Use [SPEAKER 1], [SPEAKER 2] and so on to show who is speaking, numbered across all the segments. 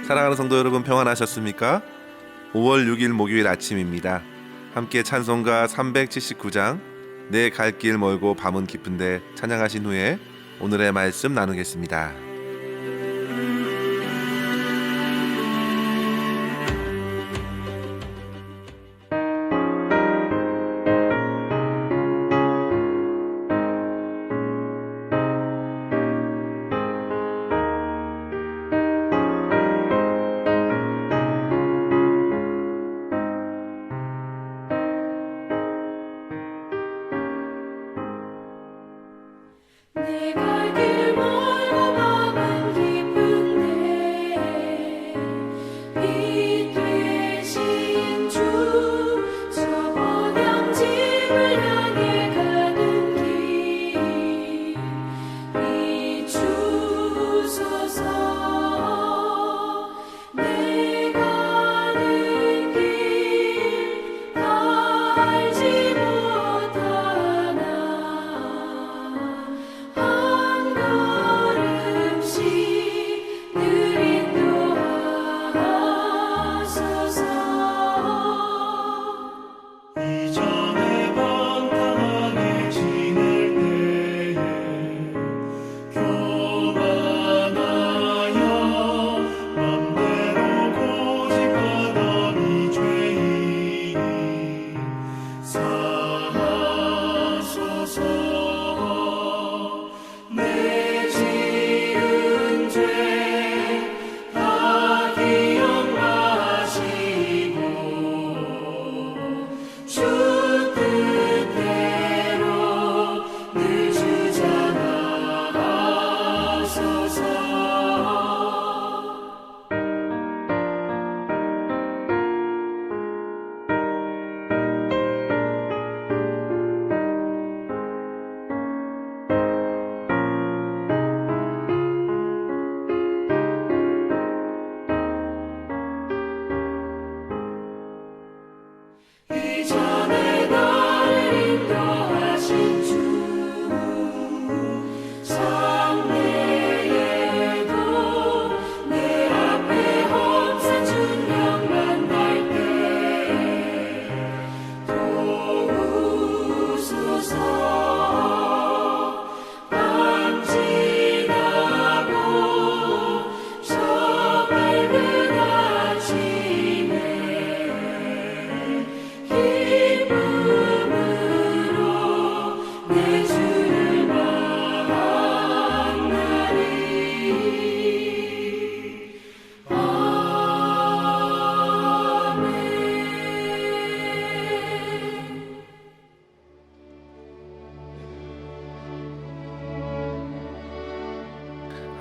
[SPEAKER 1] 사랑하는 성도 여러분, 평안하셨습니까? 5월 6일 목요일 아침입니다. 함께 찬송가 379장 내 갈 길 멀고 밤은 깊은데 찬양하신 후에 오늘의 말씀 나누겠습니다.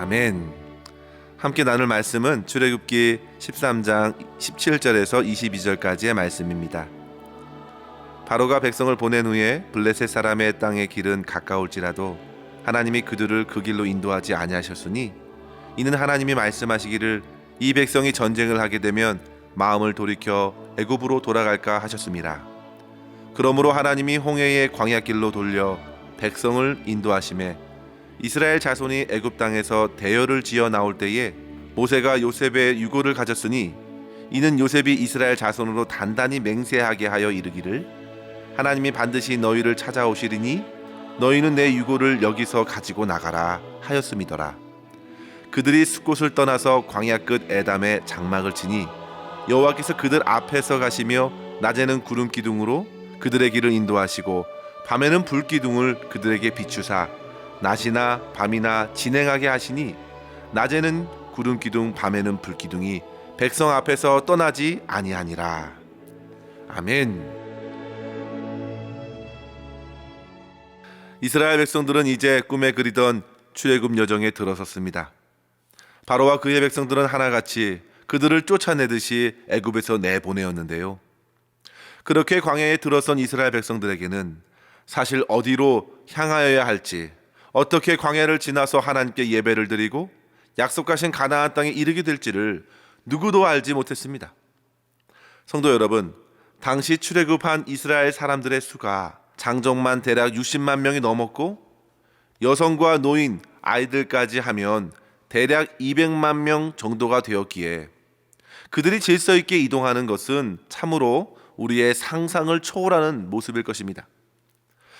[SPEAKER 1] 아멘. 함께 나눌 말씀은 출애굽기 13장 17절에서 22절까지의 말씀입니다. 바로가 백성을 보낸 후에 블레셋 사람의 땅의 길은 가까울지라도 하나님이 그들을 그 길로 인도하지 아니하셨으니 이는 하나님이 말씀하시기를 이 백성이 전쟁을 하게 되면 마음을 돌이켜 애굽으로 돌아갈까 하셨습니다. 그러므로 하나님이 홍해의 광야길로 돌려 백성을 인도하시매 이스라엘 자손이 애굽 땅에서 대열을 지어 나올 때에 모세가 요셉의 유고를 가졌으니 이는 요셉이 이스라엘 자손으로 단단히 맹세하게 하여 이르기를 하나님이 반드시 너희를 찾아오시리니 너희는 내 유고를 여기서 가지고 나가라 하였음이더라. 그들이 숫곳을 떠나서 광야 끝 에담에 장막을 치니 여호와께서 그들 앞에서 가시며 낮에는 구름 기둥으로 그들의 길을 인도하시고 밤에는 불 기둥을 그들에게 비추사 낮이나 밤이나 진행하게 하시니 낮에는 구름 기둥 밤에는 불 기둥이 백성 앞에서 떠나지 아니하니라. 아멘. 이스라엘 백성들은 이제 꿈에 그리던 출애굽 여정에 들어섰습니다. 바로와 그의 백성들은 하나같이 그들을 쫓아내듯이 애굽에서 내보내었는데요. 그렇게 광야에 들어선 이스라엘 백성들에게는 사실 어디로 향하여야 할지, 어떻게 광야를 지나서 하나님께 예배를 드리고 약속하신 가나안 땅에 이르게 될지를 누구도 알지 못했습니다. 성도 여러분, 당시 출애굽한 이스라엘 사람들의 수가 장정만 대략 60만 명이 넘었고 여성과 노인, 아이들까지 하면 대략 200만 명 정도가 되었기에 그들이 질서 있게 이동하는 것은 참으로 우리의 상상을 초월하는 모습일 것입니다.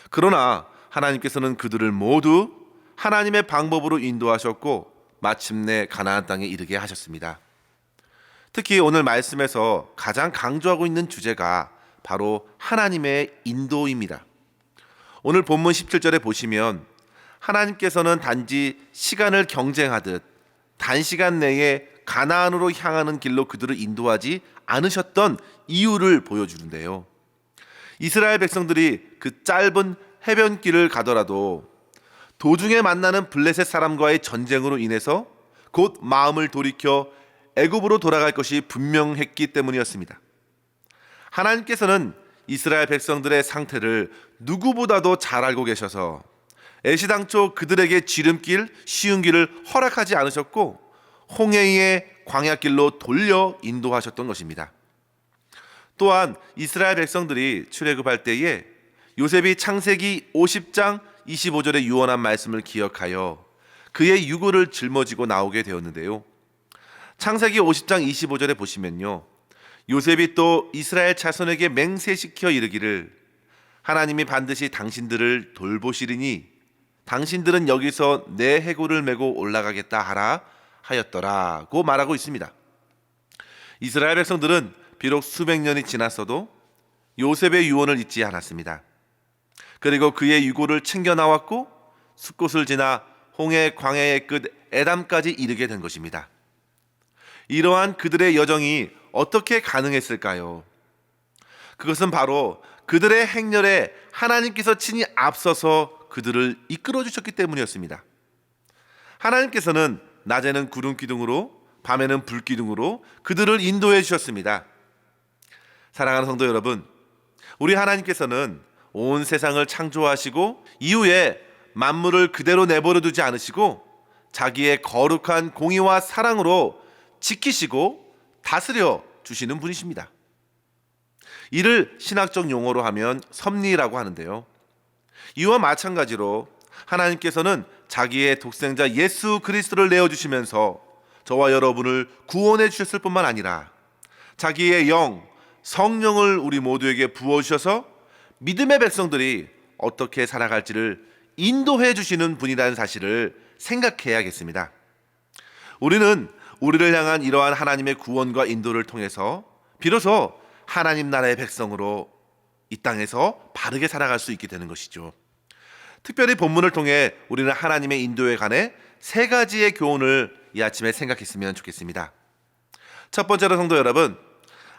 [SPEAKER 1] 그러나 하나님께서는 그들을 모두 하나님의 방법으로 인도하셨고 마침내 가나안 땅에 이르게 하셨습니다. 특히 오늘 말씀에서 가장 강조하고 있는 주제가 바로 하나님의 인도입니다. 오늘 본문 17절에 보시면 하나님께서는 단지 시간을 경쟁하듯 단시간 내에 가나안으로 향하는 길로 그들을 인도하지 않으셨던 이유를 보여주는데요. 이스라엘 백성들이 그 짧은 해변길을 가더라도 도중에 만나는 블레셋 사람과의 전쟁으로 인해서 곧 마음을 돌이켜 애굽으로 돌아갈 것이 분명했기 때문이었습니다. 하나님께서는 이스라엘 백성들의 상태를 누구보다도 잘 알고 계셔서 애시당초 그들에게 지름길, 쉬운 길을 허락하지 않으셨고 홍해의 광야길로 돌려 인도하셨던 것입니다. 또한 이스라엘 백성들이 출애굽할 때에 요셉이 창세기 50장 25절의 유언한 말씀을 기억하여 그의 유고를 짊어지고 나오게 되었는데요. 창세기 50장 25절에 보시면요, 요셉이 또 이스라엘 자손에게 맹세시켜 이르기를 하나님이 반드시 당신들을 돌보시리니 당신들은 여기서 내 해골을 메고 올라가겠다 하라 하였더라고 말하고 있습니다. 이스라엘 백성들은 비록 수백 년이 지났어도 요셉의 유언을 잊지 않았습니다. 그리고 그의 유고를 챙겨 나왔고 숫곳을 지나 홍해 광야의 끝 에담까지 이르게 된 것입니다. 이러한 그들의 여정이 어떻게 가능했을까요? 그것은 바로 그들의 행렬에 하나님께서 친히 앞서서 그들을 이끌어 주셨기 때문이었습니다. 하나님께서는 낮에는 구름 기둥으로 밤에는 불 기둥으로 그들을 인도해 주셨습니다. 사랑하는 성도 여러분, 우리 하나님께서는 온 세상을 창조하시고 이후에 만물을 그대로 내버려 두지 않으시고 자기의 거룩한 공의와 사랑으로 지키시고 다스려 주시는 분이십니다. 이를 신학적 용어로 하면 섭리라고 하는데요. 이와 마찬가지로 하나님께서는 자기의 독생자 예수 그리스도를 내어주시면서 저와 여러분을 구원해 주셨을 뿐만 아니라 자기의 영, 성령을 우리 모두에게 부어주셔서 믿음의 백성들이 어떻게 살아갈지를 인도해 주시는 분이라는 사실을 생각해야겠습니다. 우리는 우리를 향한 이러한 하나님의 구원과 인도를 통해서 비로소 하나님 나라의 백성으로 이 땅에서 바르게 살아갈 수 있게 되는 것이죠. 특별히 본문을 통해 우리는 하나님의 인도에 관해 세 가지의 교훈을 이 아침에 생각했으면 좋겠습니다. 첫 번째로 성도 여러분,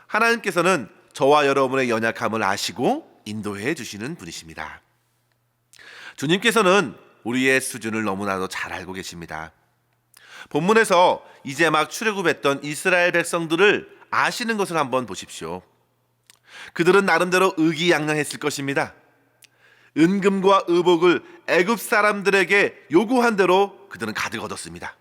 [SPEAKER 1] 하나님께서는 저와 여러분의 연약함을 아시고 인도해 주시는 분이십니다. 주님께서는 우리의 수준을 너무나도 잘 알고 계십니다. 본문에서 이제 막 출애굽했던 이스라엘 백성들을 아시는 것을 한번 보십시오. 그들은 나름대로 의기양양했을 것입니다. 은금과 의복을 애굽 사람들에게 요구한 대로 그들은 가득 얻었습니다.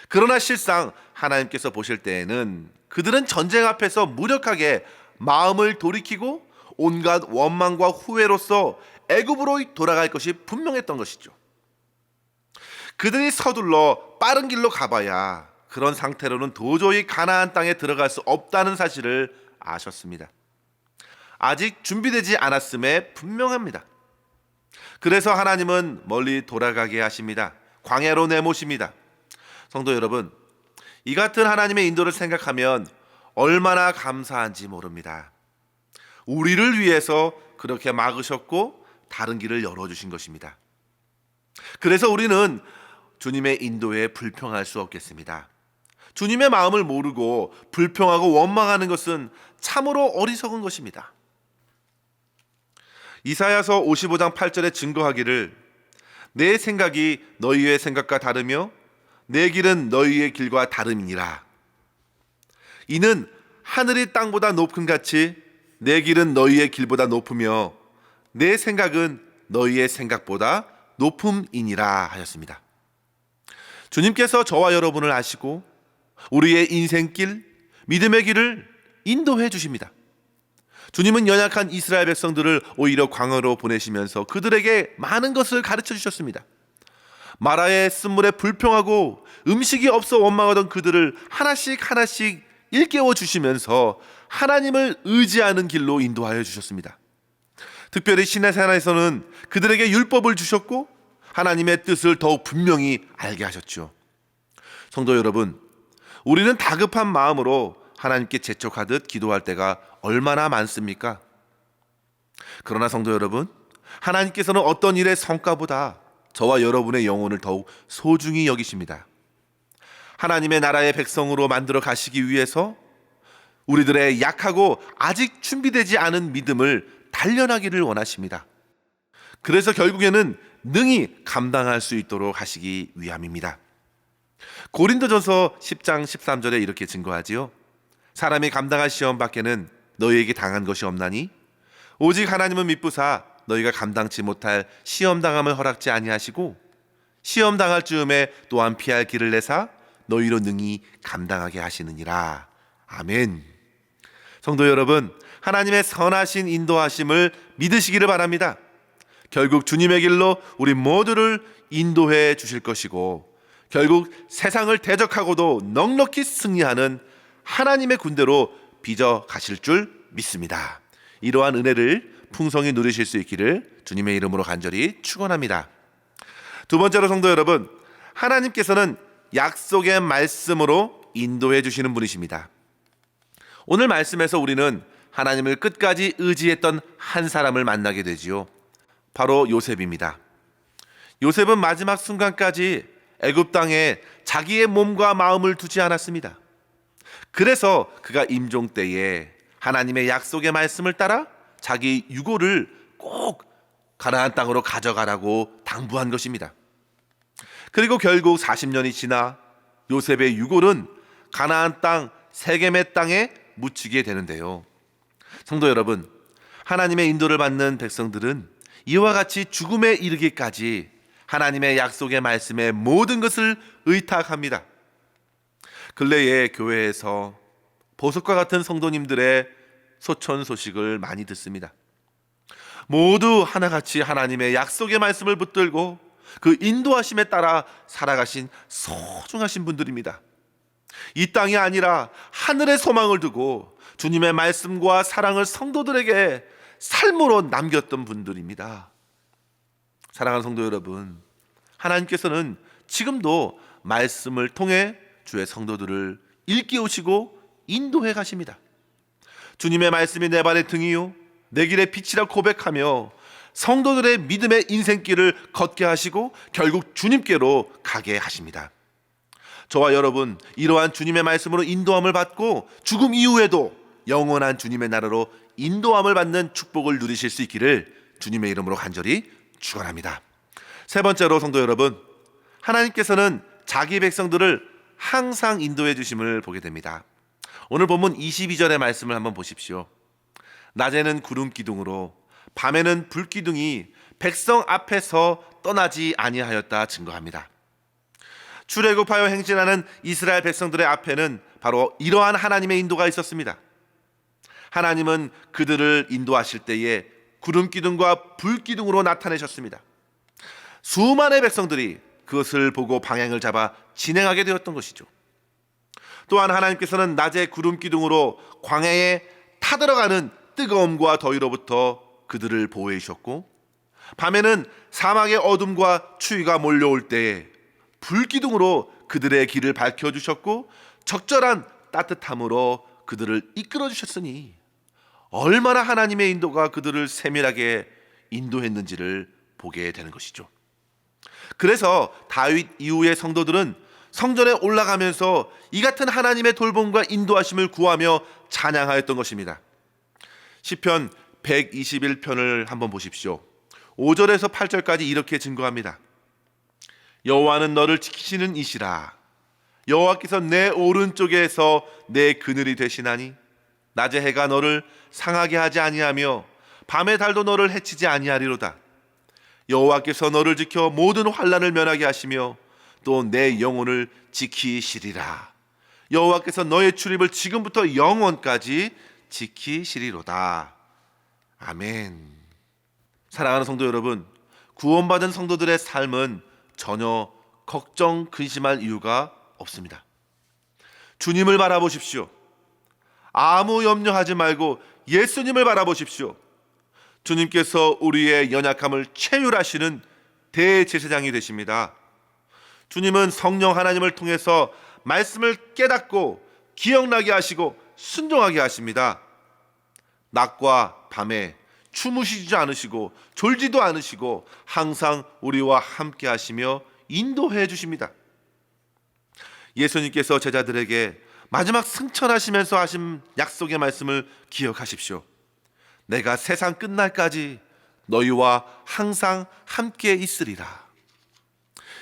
[SPEAKER 1] 그러나 실상 하나님께서 보실 때에는 그들은 전쟁 앞에서 무력하게 마음을 돌이키고 온갖 원망과 후회로서 애굽으로 돌아갈 것이 분명했던 것이죠. 그들이 서둘러 빠른 길로 가봐야 그런 상태로는 도저히 가나안 땅에 들어갈 수 없다는 사실을 아셨습니다. 아직 준비되지 않았음에 분명합니다. 그래서 하나님은 멀리 돌아가게 하십니다. 광야로 내모십니다. 성도 여러분, 이 같은 하나님의 인도를 생각하면 얼마나 감사한지 모릅니다. 우리를 위해서 그렇게 막으셨고 다른 길을 열어주신 것입니다. 그래서 우리는 주님의 인도에 불평할 수 없겠습니다. 주님의 마음을 모르고 불평하고 원망하는 것은 참으로 어리석은 것입니다. 이사야서 55장 8절에 증거하기를 내 생각이 너희의 생각과 다르며 내 길은 너희의 길과 다름이니라. 이는 하늘이 땅보다 높음 같이 내 길은 너희의 길보다 높으며 내 생각은 너희의 생각보다 높음이니라 하셨습니다. 주님께서 저와 여러분을 아시고 우리의 인생길, 믿음의 길을 인도해 주십니다. 주님은 연약한 이스라엘 백성들을 오히려 광야로 보내시면서 그들에게 많은 것을 가르쳐 주셨습니다. 마라의 쓴물에 불평하고 음식이 없어 원망하던 그들을 하나씩 일깨워 주시면서 하나님을 의지하는 길로 인도하여 주셨습니다. 특별히 시내산에서는 그들에게 율법을 주셨고 하나님의 뜻을 더욱 분명히 알게 하셨죠. 성도 여러분, 우리는 다급한 마음으로 하나님께 재촉하듯 기도할 때가 얼마나 많습니까? 그러나 성도 여러분, 하나님께서는 어떤 일의 성과보다 저와 여러분의 영혼을 더욱 소중히 여기십니다. 하나님의 나라의 백성으로 만들어 가시기 위해서 우리들의 약하고 아직 준비되지 않은 믿음을 단련하기를 원하십니다. 그래서 결국에는 능히 감당할 수 있도록 하시기 위함입니다. 고린도전서 10장 13절에 이렇게 증거하지요. 사람이 감당할 시험 밖에는 너희에게 당한 것이 없나니 오직 하나님은 미쁘사 너희가 감당치 못할 시험 당함을 허락지 아니하시고 시험 당할 즈음에 또한 피할 길을 내사 너희로 능히 감당하게 하시느니라. 아멘. 성도 여러분, 하나님의 선하신 인도하심을 믿으시기를 바랍니다. 결국 주님의 길로 우리 모두를 인도해 주실 것이고 결국 세상을 대적하고도 넉넉히 승리하는 하나님의 군대로 빚어 가실 줄 믿습니다. 이러한 은혜를 풍성히 누리실 수 있기를 주님의 이름으로 간절히 축원합니다. 두 번째로 성도 여러분, 하나님께서는 약속의 말씀으로 인도해 주시는 분이십니다. 오늘 말씀에서 우리는 하나님을 끝까지 의지했던 한 사람을 만나게 되지요. 바로 요셉입니다. 요셉은 마지막 순간까지 애굽 땅에 자기의 몸과 마음을 두지 않았습니다. 그래서 그가 임종 때에 하나님의 약속의 말씀을 따라 자기 유고를 꼭 가나안 땅으로 가져가라고 당부한 것입니다. 그리고 결국 40년이 지나 요셉의 유골은 가나안 땅 세겜의 땅에 묻히게 되는데요. 성도 여러분, 하나님의 인도를 받는 백성들은 이와 같이 죽음에 이르기까지 하나님의 약속의 말씀에 모든 것을 의탁합니다. 근래에 교회에서 보석과 같은 성도님들의 소천 소식을 많이 듣습니다. 모두 하나같이 하나님의 약속의 말씀을 붙들고 그 인도하심에 따라 살아가신 소중하신 분들입니다. 이 땅이 아니라 하늘의 소망을 두고 주님의 말씀과 사랑을 성도들에게 삶으로 남겼던 분들입니다. 사랑하는 성도 여러분, 하나님께서는 지금도 말씀을 통해 주의 성도들을 일깨우시고 인도해 가십니다. 주님의 말씀이 내 발의 등이요 내 길의 빛이라 고백하며 성도들의 믿음의 인생길을 걷게 하시고 결국 주님께로 가게 하십니다. 저와 여러분, 이러한 주님의 말씀으로 인도함을 받고 죽음 이후에도 영원한 주님의 나라로 인도함을 받는 축복을 누리실 수 있기를 주님의 이름으로 간절히 축원합니다. 세 번째로 성도 여러분, 하나님께서는 자기 백성들을 항상 인도해 주심을 보게 됩니다. 오늘 본문 22절의 말씀을 한번 보십시오. 낮에는 구름 기둥으로 밤에는 불 기둥이 백성 앞에서 떠나지 아니하였다 증거합니다. 출애굽하여 행진하는 이스라엘 백성들의 앞에는 바로 이러한 하나님의 인도가 있었습니다. 하나님은 그들을 인도하실 때에 구름 기둥과 불 기둥으로 나타내셨습니다. 수많은 백성들이 그것을 보고 방향을 잡아 진행하게 되었던 것이죠. 또한 하나님께서는 낮에 구름 기둥으로 광야에 타들어가는 뜨거움과 더위로부터 그들을 보호해 주셨고, 밤에는 사막의 어둠과 추위가 몰려올 때에 불기둥으로 그들의 길을 밝혀주셨고 적절한 따뜻함으로 그들을 이끌어 주셨으니 얼마나 하나님의 인도가 그들을 세밀하게 인도했는지를 보게 되는 것이죠. 그래서 다윗 이후의 성도들은 성전에 올라가면서 이 같은 하나님의 돌봄과 인도하심을 구하며 찬양하였던 것입니다. 시편 121편을 한번 보십시오. 5절에서 8절까지 이렇게 증거합니다. 여호와는 너를 지키시는 이시라. 여호와께서 내 오른쪽에서 내 그늘이 되시나니 낮에 해가 너를 상하게 하지 아니하며 밤의 달도 너를 해치지 아니하리로다. 여호와께서 너를 지켜 모든 환난을 면하게 하시며 또 내 영혼을 지키시리라. 여호와께서 너의 출입을 지금부터 영원까지 지키시리로다. 아멘. 사랑하는 성도 여러분, 구원받은 성도들의 삶은 전혀 걱정, 근심할 이유가 없습니다. 주님을 바라보십시오. 아무 염려하지 말고 예수님을 바라보십시오. 주님께서 우리의 연약함을 체휼하시는 대제사장이 되십니다. 주님은 성령 하나님을 통해서 말씀을 깨닫고 기억나게 하시고 순종하게 하십니다. 낮과 밤에 주무시지 않으시고 졸지도 않으시고 항상 우리와 함께 하시며 인도해 주십니다. 예수님께서 제자들에게 마지막 승천하시면서 하신 약속의 말씀을 기억하십시오. 내가 세상 끝날까지 너희와 항상 함께 있으리라.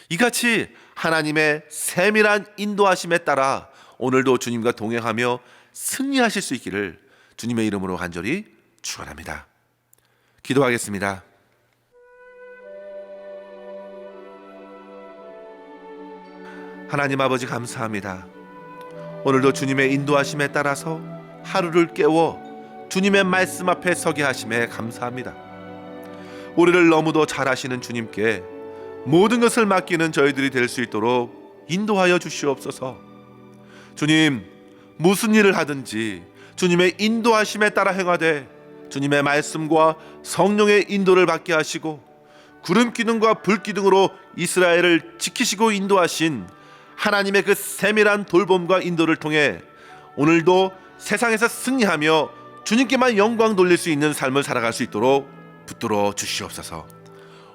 [SPEAKER 1] 이같이 하나님의 세밀한 인도하심에 따라 오늘도 주님과 동행하며 승리하실 수 있기를 주님의 이름으로 간절히 축원합니다. 기도하겠습니다. 하나님 아버지 감사합니다. 오늘도 주님의 인도하심에 따라서 하루를 깨워 주님의 말씀 앞에 서게 하심에 감사합니다. 우리를 너무도 잘 아시는 주님께 모든 것을 맡기는 저희들이 될 수 있도록 인도하여 주시옵소서. 주님, 무슨 일을 하든지 주님의 인도하심에 따라 행하되 주님의 말씀과 성령의 인도를 받게 하시고 구름 기둥과 불 기둥으로 이스라엘을 지키시고 인도하신 하나님의 그 세밀한 돌봄과 인도를 통해 오늘도 세상에서 승리하며 주님께만 영광 돌릴 수 있는 삶을 살아갈 수 있도록 붙들어 주시옵소서.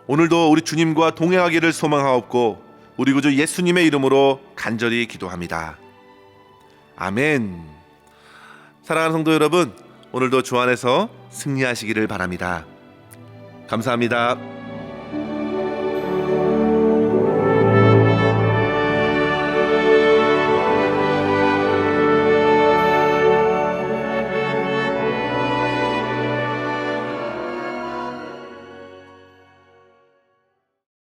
[SPEAKER 1] 오늘도 우리 주님과 동행하기를 소망하옵고 우리 구주 예수님의 이름으로 간절히 기도합니다. 아멘. 사랑하는 성도 여러분, 오늘도 주 안에서 승리하시기를 바랍니다. 감사합니다.